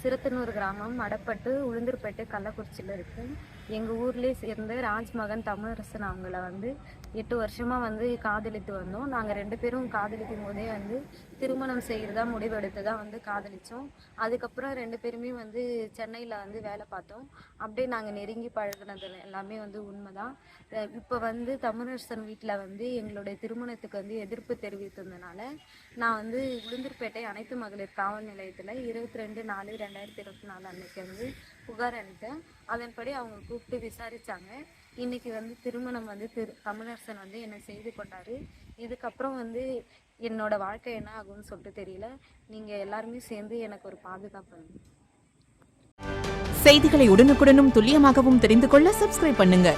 சிறுத்தனூர் கிராமம், மடப்பட்டு, உளுந்தூர்பேட்டை, கள்ளக்குறிச்சியில் இருக்குது. எங்கள் ஊர்லேயே சேர்ந்து ராஜ்மகன் தமிழரசன் அவங்கள 8 வருஷமாக காதலித்து வந்தோம். நாங்கள் 2 பேரும் காதலிக்கும் போதே திருமணம் செய்கிறதா முடிவெடுத்து தான் காதலித்தோம். அதுக்கப்புறம் 2 பேருமே சென்னையில் வேலை பார்த்தோம். அப்படியே நாங்கள் நெருங்கி பழகினது எல்லாமே உண்மைதான். இப்போ தமிழரசன் வீட்டில் எங்களுடைய திருமணத்துக்கு எதிர்ப்பு தெரிவித்ததுனால நான் உளுந்தூர்பேட்டை அனைத்து மகளிர் காவல் நிலையத்தில் 22/4/2024 அன்னைக்கு புகார் அளித்தேன். அதன்படி அவங்க கூப்பிட்டு விசாரித்தாங்க. இன்னைக்கு திருமணம் தமிழரசன் என்னை செய்து கொண்டாரு. இதுக்கப்புறம் என்னோட வாழ்க்கை என்ன ஆகும்னு சொல்லிட்டு தெரியல. நீங்கள் எல்லாருமே சேர்ந்து எனக்கு ஒரு பாதுகாப்பு. செய்திகளை உடனுக்குடனும் துல்லியமாகவும் தெரிந்து கொள்ள சப்ஸ்கிரைப் பண்ணுங்க.